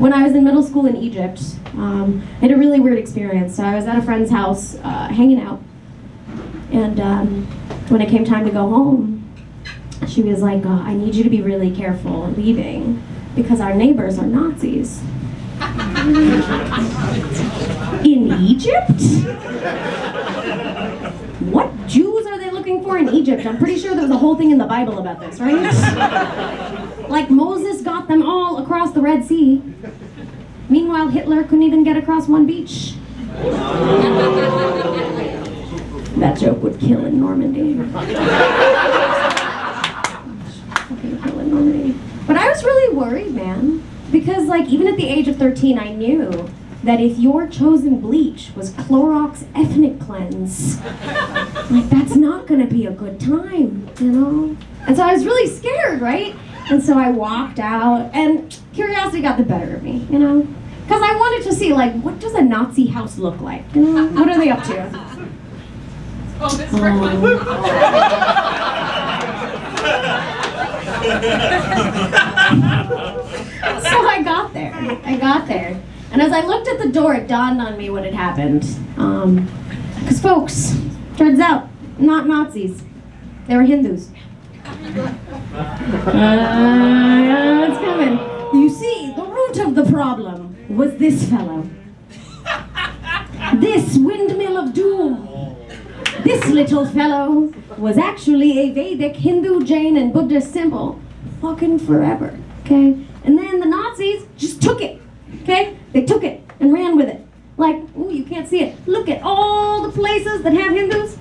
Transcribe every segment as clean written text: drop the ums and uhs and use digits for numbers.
when I was in middle school in Egypt, I had a really weird experience. So I was at a friend's house hanging out, and when it came time to go home, she was like, I need you to be really careful leaving because our neighbors are Nazis. In Egypt? What Jews are they looking for in Egypt? I'm pretty sure there was a whole thing in the Bible about this, right? Like Moses got them all across the Red Sea. Meanwhile, Hitler couldn't even get across one beach. That joke would kill in Normandy. Kill in Normandy. But I was really worried, man. Because like even at the age of 13, I knew that if your chosen bleach was Clorox Ethnic Cleanse, like that's not gonna be a good time, you know? And so I was really scared, right? And so I walked out, and curiosity got the better of me, you know? Because I wanted to see, like, what does a Nazi house look like? You know, what are they up to? Oh, this So I got there. And as I looked at the door, it dawned on me what had happened. Because folks, turns out, not Nazis. They were Hindus. It's coming. You see, the root of the problem was this fellow. This windmill of doom. This little fellow was actually a Vedic Hindu, Jain, and Buddhist symbol fucking forever, okay? And then the Nazis just took it, okay? They took it and ran with it. Like, ooh, you can't see it. Look at all the places that have Hindus.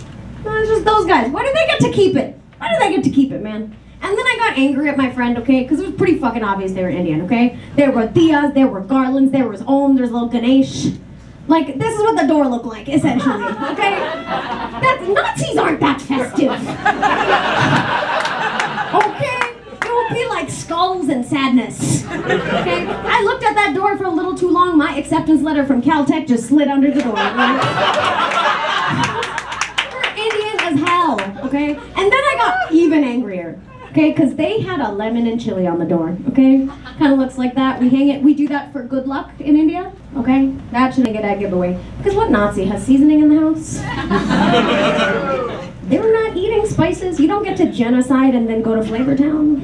It's just those guys. Why do they get to keep it? Why do they get to keep it, man? And then I got angry at my friend, okay? Because it was pretty fucking obvious they were Indian, okay? There were diyas, there were garlands, there was Om, there's little Ganesh. Like, this is what the door looked like, essentially, okay? Nazis aren't that festive. Okay? It would be like skulls and sadness. Okay? I looked at that door for a little too long. My acceptance letter from Caltech just slid under the door. Right? We're Indian as hell, okay? And then I got even angrier. Okay, because they had a lemon and chili on the door, okay? Kind of looks like that. We hang it, we do that for good luck in India, okay? That shouldn't get that giveaway. Because what Nazi has seasoning in the house? They're not eating spices. You don't get to genocide and then go to Flavortown.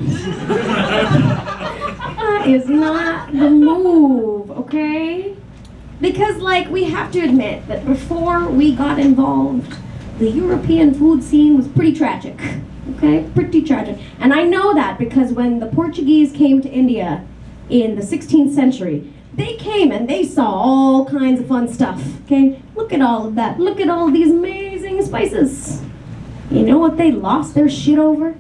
That is not the move, okay? Because, like, we have to admit that before we got involved, the European food scene was pretty tragic. Okay, pretty tragic. And I know that because when the Portuguese came to India in the 16th century, they came and they saw all kinds of fun stuff, okay? Look at all of that. Look at all these amazing spices. You know what they lost their shit over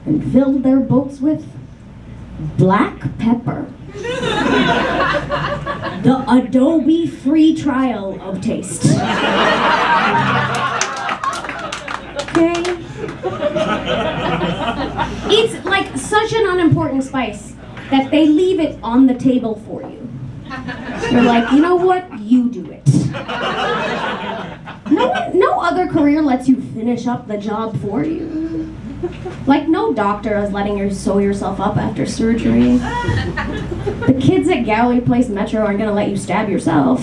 and filled their boats with? Black pepper. The Adobe free trial of taste. Okay? It's like such an unimportant spice that they leave it on the table for you. You're like, you know what? You do it. No other career lets you finish up the job for you. Like no doctor is letting you sew yourself up after surgery. The kids at Gallery Place Metro aren't gonna let you stab yourself.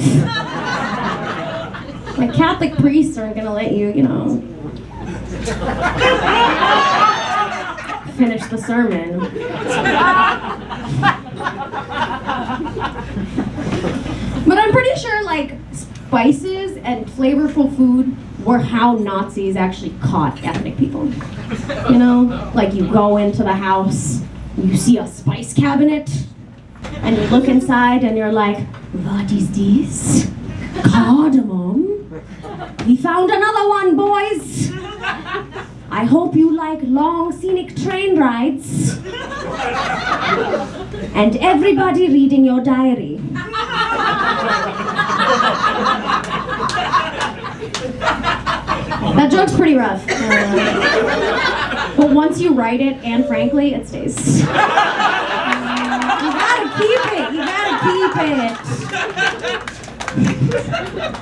Like Catholic priests aren't gonna let you, you know, finish the sermon. But I'm pretty sure like spices and flavorful food were how Nazis actually caught ethnic people. You know, like you go into the house, you see a spice cabinet, and you look inside and you're like, what is this? Cardamom? We found another one, boys! I hope you like long scenic train rides. And everybody reading your diary. That joke's pretty rough. But once you write it, and frankly, it stays. You gotta keep it. You gotta keep it.